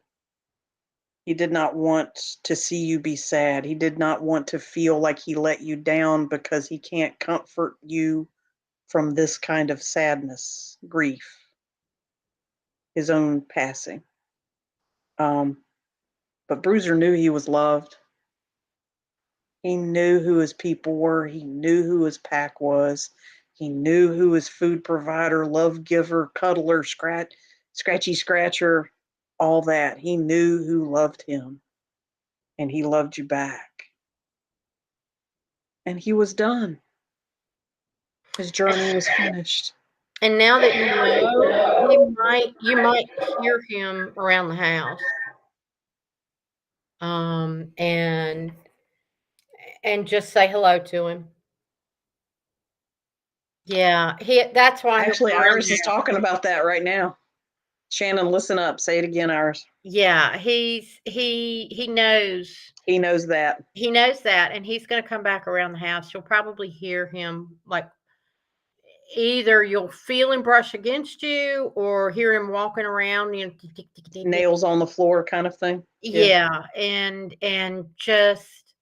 He did not want to see you be sad. He did not want to feel like he let you down, because he can't comfort you from this kind of sadness, grief, his own passing. But Bruiser knew he was loved. He knew who his people were. He knew who his pack was. He knew who his food provider, love giver, cuddler, scratchy scratcher, all that. He knew who loved him, and he loved you back. And he was done. His journey was finished. And now that you know, you might hear him around the house. And just say hello to him. Yeah, that's why. Actually, Iris is talking about that right now. Shannon, listen up. Say it again, Iris. Yeah, he knows. He knows that. He knows that, and he's going to come back around the house. You'll probably hear him, like, either you'll feel him brush against you or hear him walking around, nails on the floor kind of thing. Yeah, and just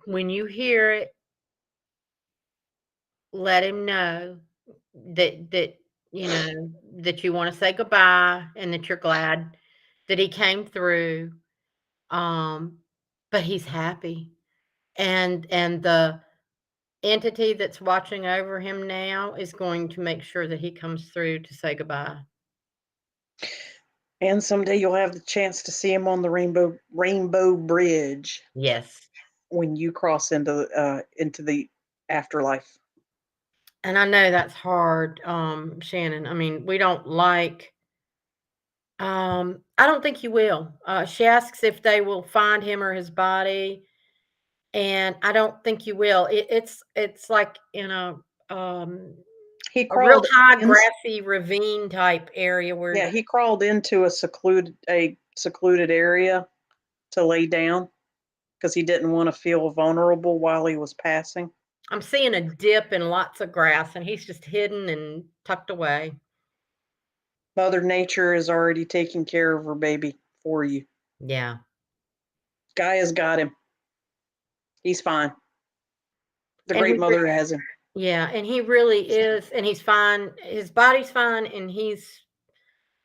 when you hear it, let him know that that you want to say goodbye and that you're glad that he came through. But he's happy, and entity that's watching over him now is going to make sure that he comes through to say goodbye. And someday you'll have the chance to see him on the Rainbow Bridge Yes. when you cross into the afterlife. And I know that's hard, Shannon. I mean, we don't like I don't think you will. She asks if they will find him or his body, and I don't think you will. It's like in He a real crawled high in, grassy ravine type area where yeah, he crawled into a secluded area to lay down because he didn't want to feel vulnerable while he was passing. I'm seeing a dip in lots of grass, and he's just hidden and tucked away. Mother Nature is already taking care of her baby for you. Yeah. Guy has got him. He's fine. The And Great he Mother has him. yeah, and he really is, and he's fine. His body's fine, and he's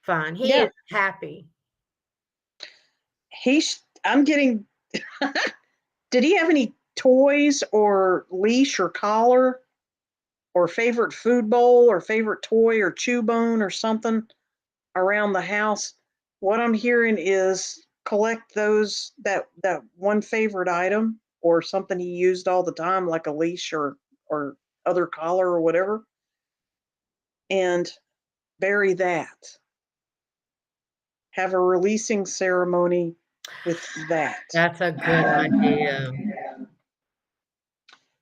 fine. He Yeah, is happy. I'm getting. Did he have any toys or leash or collar or favorite food bowl or favorite toy or chew bone or something around the house? What I'm hearing is collect that one favorite item or something he used all the time, like a leash or other collar or whatever, and bury that. Have a releasing ceremony with that. That's a good idea.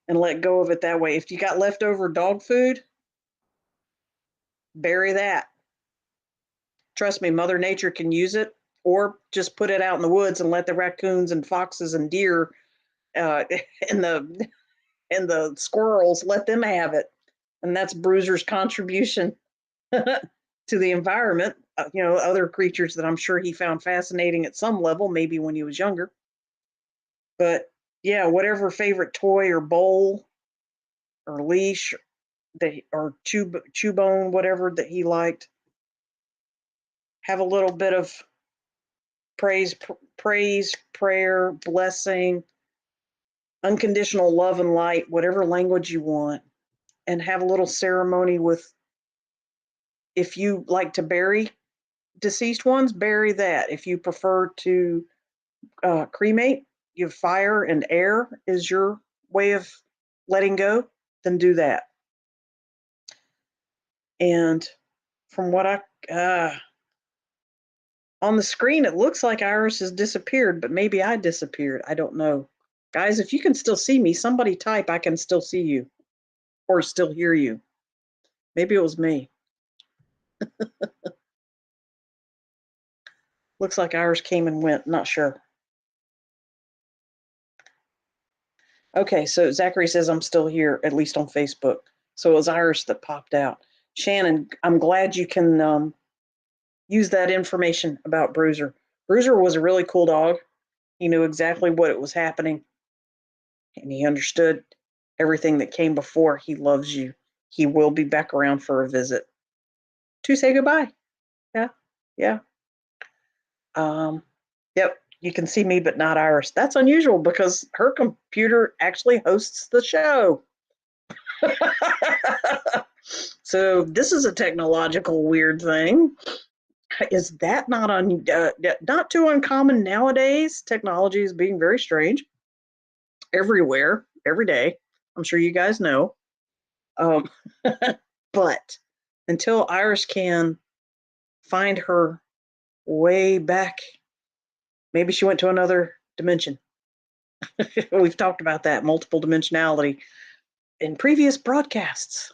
And let go of it that way. If you got leftover dog food, bury that. Trust me, Mother Nature can use it, or just put it out in the woods and let the raccoons and foxes and deer uh, and the squirrels, let them have it. And that's Bruiser's contribution to the environment. Other creatures that I'm sure he found fascinating at some level, maybe when he was younger. But yeah, whatever favorite toy or bowl or leash or chew bone, whatever that he liked, have a little bit of praise, prayer, blessing, unconditional love and light, whatever language you want, and have a little ceremony with. If you like to bury deceased ones, bury that. If you prefer to cremate, give fire and air is your way of letting go, then do that. And from what on the screen, it looks like Iris has disappeared, but maybe I disappeared. I don't know. Guys, if you can still see me, somebody type I can still see you or still hear you. Maybe it was me. Looks like Iris came and went. Not sure. Okay, so Zachary says I'm still here, at least on Facebook. So it was Iris that popped out. Shannon, I'm glad you can use that information about Bruiser. Bruiser was a really cool dog. He knew exactly what was happening, and he understood everything that came before. He loves you. He will be back around for a visit to say goodbye. Yeah, yeah. Yep, you can see me, but not Iris. That's unusual because her computer actually hosts the show. So this is a technological weird thing. Is that not too uncommon nowadays? Technology is being very strange everywhere, every day. I'm sure you guys know. But until Iris can find her way back, maybe she went to another dimension. We've talked about that multiple dimensionality in previous broadcasts.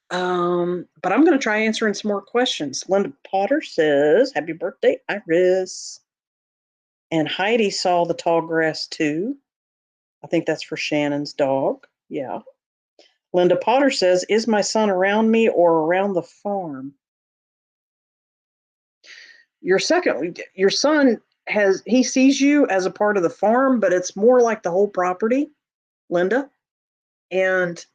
But I'm going to try answering some more questions. Linda Potter says, "Happy birthday, Iris." And Heidi saw the tall grass too. I think that's for Shannon's dog. Yeah. Linda Potter says, "Is my son around me or around the farm?" Your son he sees you as a part of the farm, but it's more like the whole property, Linda. And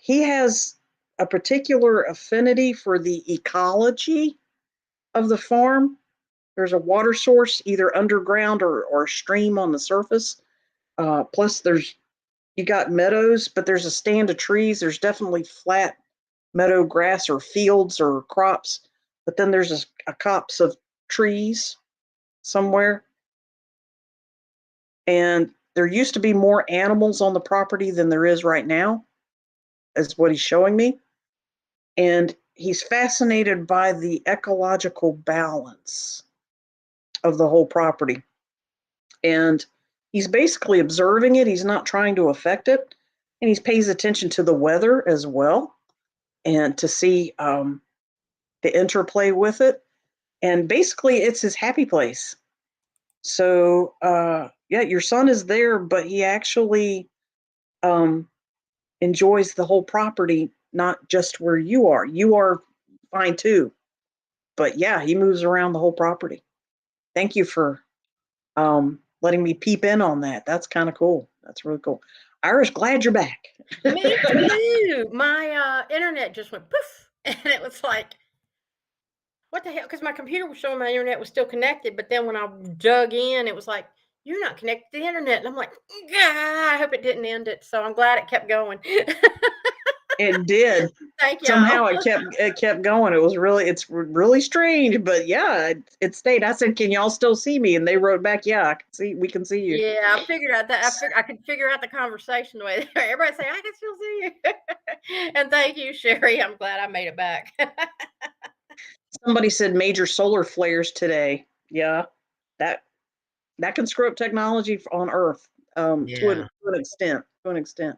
he has a particular affinity for the ecology of the farm, There's a water source either underground or a stream on the surface. Plus, you got meadows, but there's a stand of trees. There's definitely flat meadow grass or fields or crops, but then there's a copse of trees somewhere. And there used to be more animals on the property than there is right now, is what he's showing me. And he's fascinated by the ecological balance of the whole property. And he's basically observing it. He's not trying to affect it. And he pays attention to the weather as well, and to see the interplay with it. And basically, it's his happy place. So, yeah, your son is there, but he actually enjoys the whole property, not just where you are. You are fine too. But yeah, he moves around the whole property. Thank you for letting me peep in on that. That's kind of cool. That's really cool. Iris, glad you're back. Me too. My internet just went poof, and it was like, what the hell? Because my computer was showing my internet was still connected, but then when I dug in, it was like, you're not connected to the internet. And I'm like, I hope it didn't end it. So I'm glad it kept going. It did. Thank you. Somehow it kept going. It's really strange, but yeah, it stayed. I said, "Can y'all still see me?" And they wrote back, "Yeah, we can see you." Yeah, I figured out that I could figure out the conversation the way everybody say, I can still see you. And thank you, Sherry. I'm glad I made it back. Somebody said major solar flares today. Yeah, that can screw up technology on Earth to an extent. To an extent.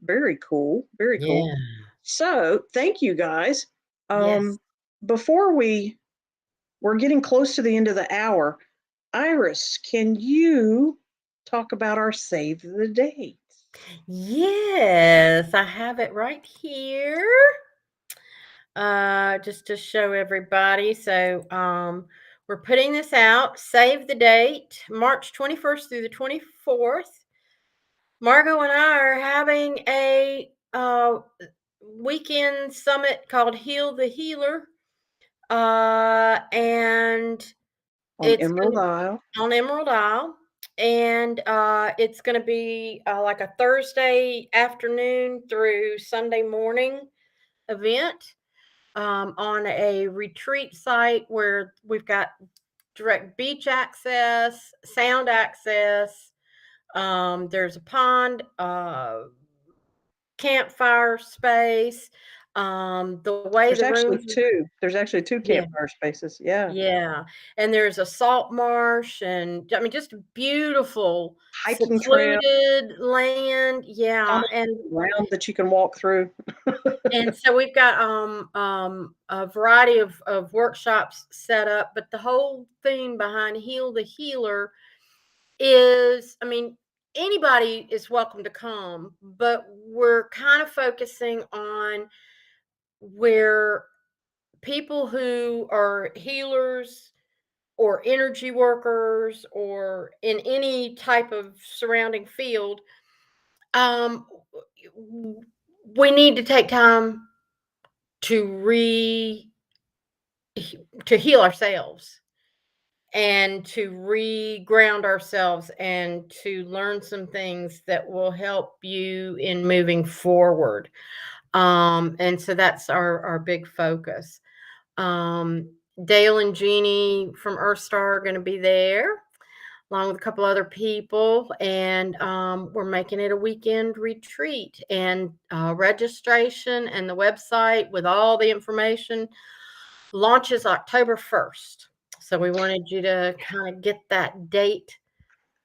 Very cool. Very cool. Yeah. So thank you guys. Yes. Before we're getting close to the end of the hour, Iris, can you talk about our save the date? Yes, I have it right here. Just to show everybody. So we're putting this out. Save the date, March 21st through the 24th. Margot and I are having a weekend summit called Heal the Healer. And On it's Emerald Isle. on Emerald Isle. And it's going to be like a Thursday afternoon through Sunday morning event on a retreat site where we've got direct beach access, sound access. There's a pond, campfire space. The way There's the actually rooms, two. There's actually two yeah, campfire spaces. Yeah. yeah, and there's a salt marsh, and I mean, just beautiful, Hiking trail. secluded land. Yeah, and Ground that you can walk through. so we've got a variety of workshops set up, but the whole theme behind Heal the Healer is, I mean, anybody is welcome to come, but we're kind of focusing on where people who are healers or energy workers or in any type of surrounding field, um, we need to take time to to heal ourselves and to re-ground ourselves and to learn some things that will help you in moving forward. And so that's our big focus. Dale and Jeannie from Earthstar are going to be there along with a couple other people, and we're making it a weekend retreat. And registration and the website with all the information launches October 1st. So we wanted you to kind of get that date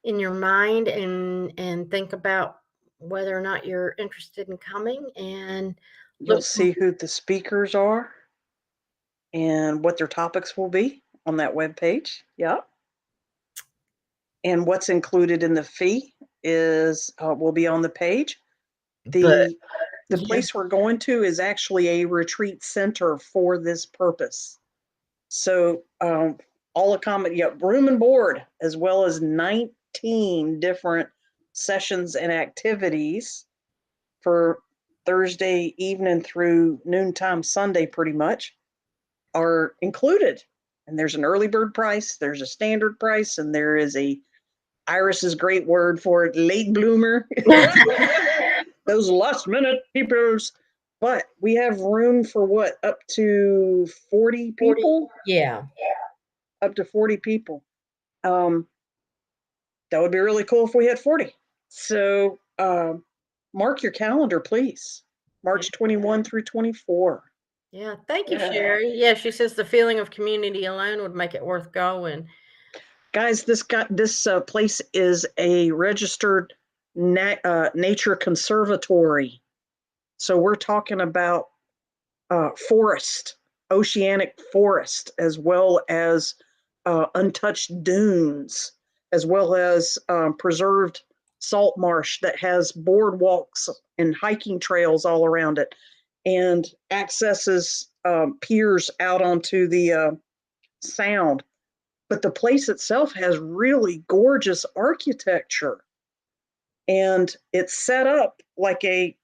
in your mind and think about whether or not you're interested in coming. And You'll see who the speakers are and what their topics will be on that webpage. Yeah. And what's included in the fee is will be on the page. The place we're going to is actually a retreat center for this purpose. So all room and board, as well as 19 different sessions and activities for Thursday evening through noontime Sunday, pretty much, are included. And there's an early bird price, there's a standard price, and there is Iris's great word for it, late bloomer. Those last minute peoples. But we have room for what, up to 40 people? Yeah. Up to 40 people. That would be really cool if we had 40. So mark your calendar, please. March 21 through 24. Yeah. Thank you, Sherry. Yeah, she says the feeling of community alone would make it worth going. Guys, this place is a registered nature conservatory. So we're talking about forest, oceanic forest, as well as untouched dunes, as well as preserved salt marsh that has boardwalks and hiking trails all around it, and accesses piers out onto the sound. But the place itself has really gorgeous architecture, and it's set up like a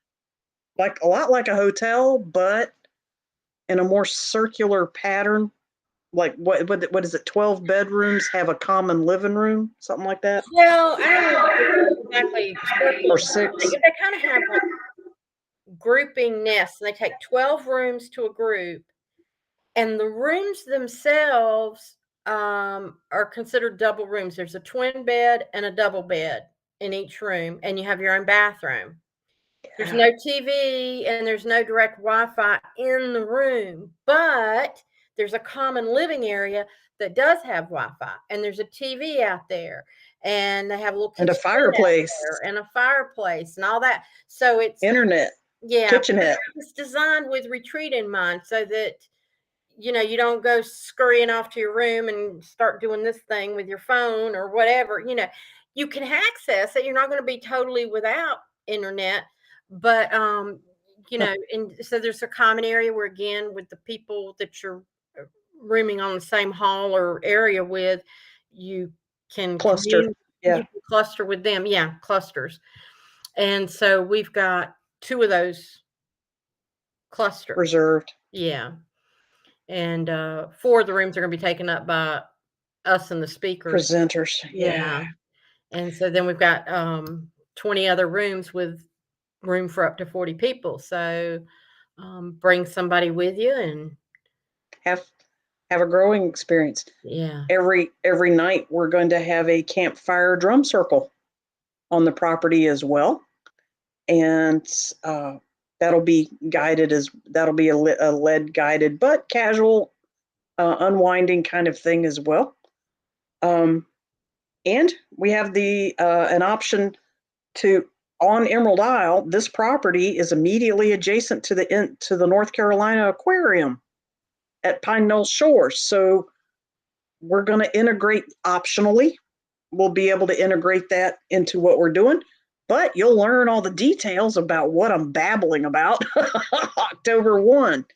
lot like a hotel, but in a more circular pattern. Like what is it? 12 bedrooms have a common living room, something like that. Well, I don't know exactly. Or 6. They kind of have like grouping nests, and they take 12 rooms to a group, and the rooms themselves are considered double rooms. There's a twin bed and a double bed in each room, and you have your own bathroom. There's no TV and there's no direct Wi-Fi in the room, but there's a common living area that does have Wi-Fi, and there's a TV out there, and they have a little and a fireplace and a fireplace and all that. So it's internet, kitchenette. It's designed with retreat in mind, so that you don't go scurrying off to your room and start doing this thing with your phone or whatever. You can access it. You're not going to be totally without internet. But and so there's a common area where, again, with the people that you're rooming on the same hall or area with, you can cluster. You can cluster with them. Yeah, clusters. And so we've got 2 of those clusters reserved. Yeah. And 4 of the rooms are going to be taken up by us and the speakers. Presenters. Yeah. And so then we've got 20 other rooms with room for up to 40 people. So bring somebody with you and have a growing experience. Yeah. Every night we're going to have a campfire drum circle on the property as well. And that'll be guided that'll be a lead guided, but casual unwinding kind of thing as well. And we have an option on Emerald Isle. This property is immediately adjacent to the North Carolina Aquarium at Pine Knoll Shores. So we're going to integrate optionally. We'll be able to integrate that into what we're doing, but you'll learn all the details about what I'm babbling about October 1.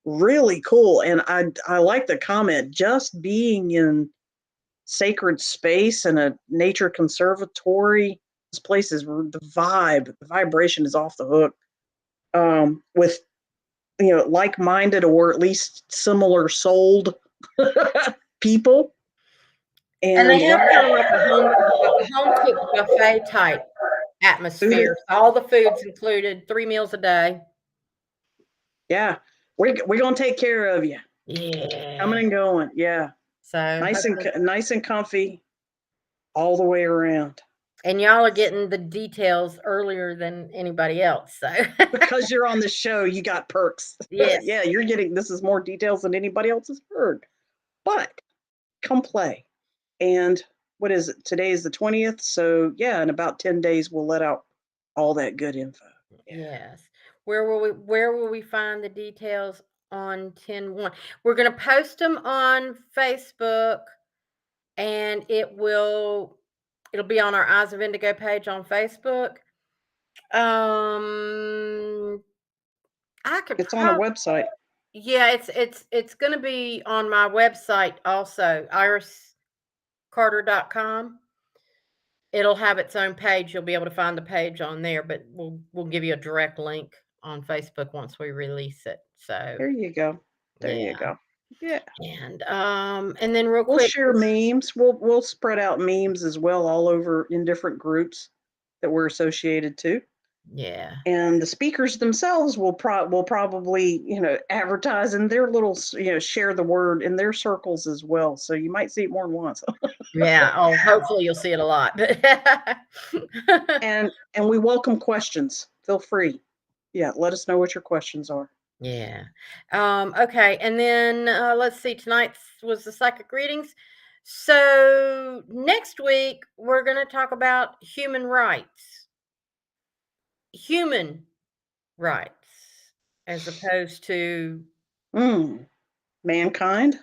Really cool. And I like the comment, just being in sacred space and a nature conservatory. This place is the vibration is off the hook. With like-minded or at least similar souled people. And they have kind of like a home cooked buffet type atmosphere. All the food's included, 3 meals a day. Yeah, we're gonna take care of you. Yeah, coming and going. Yeah, so nice and comfy all the way around. And y'all are getting the details earlier than anybody else. So because you're on the show, you got perks. Yes. Yeah, you're getting, this is more details than anybody else has heard. But come play. And what is it? Today is the 20th. So yeah, in about 10 days, we'll let out all that good info. Yes. Where will we find the details on 10/1? We're going to post them on Facebook, and it'll be on our Eyes of Indigo page on Facebook. It's on a website. Yeah, it's going to be on my website also, iriscarter.com. It'll have its own page. You'll be able to find the page on there, but we'll give you a direct link on Facebook once we release it. So there you go. There you go. Yeah. And then real We'll quick, share memes. We'll spread out memes as well all over in different groups that we're associated to. yeah. And the speakers themselves will probably, advertise in their little, share the word in their circles as well. So you might see it more than once. Yeah. Oh, hopefully you'll see it a lot. And we welcome questions. Feel free. Yeah, let us know what your questions are. Yeah. Okay. And then let's see. Tonight was the psychic readings. So next week we're going to talk about human rights. Human rights, as opposed to Mankind,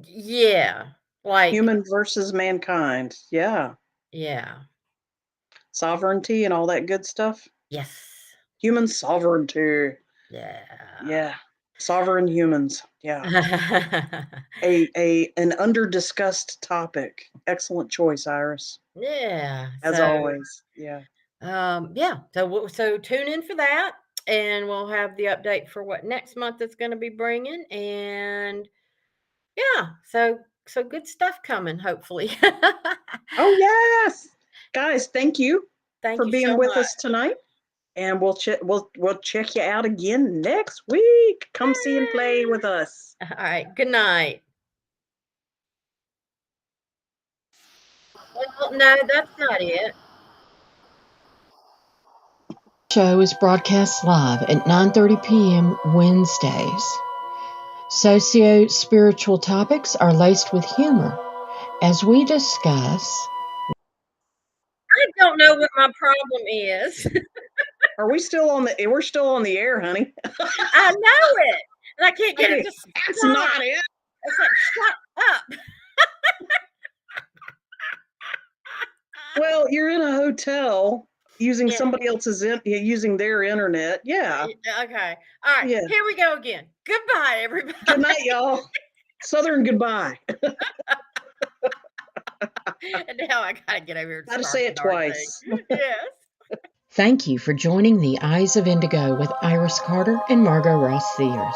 yeah, like human versus mankind. Yeah. yeah, Sovereignty and all that good stuff. yes, Human sovereignty. yeah. Yeah. Sovereign humans. Yeah. An under discussed topic. Excellent choice, Iris. Yeah. As So always. Yeah. yeah. So tune in for that, and we'll have the update for what next month is going to be bringing, and yeah. So good stuff coming. Hopefully. Oh yes. Guys, thank you Thank for you being so with much. us tonight. And we'll check you out again next week. Come see and play with us. All right. Good night. Well, no, that's not it. Show is broadcast live at 9:30 p.m. Wednesdays. Socio-spiritual topics are laced with humor as we discuss I don't know what my problem is. Are we still on the we're still on the air, honey? I know it, and I can't get it to stop. That's not it. It's like, shut up. Well, you're in a hotel using Yeah. somebody else's using their internet. Yeah. Okay. All right. Yeah. Here we go again. Goodbye, everybody. Good night, y'all. Southern goodbye. And now I gotta get over here. And Gotta start say the it darn twice. thing. Yes. Thank you for joining the Eyes of Indigo with Iris Carter and Margot Ross Sears.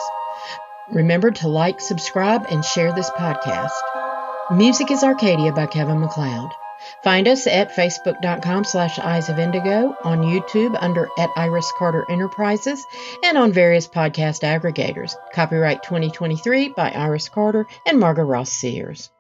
Remember to like, subscribe, and share this podcast. Music is Arcadia by Kevin MacLeod. Find us at facebook.com/Eyes of Indigo, on YouTube under @Iris Carter Enterprises, and on various podcast aggregators. Copyright 2023 by Iris Carter and Margot Ross Sears.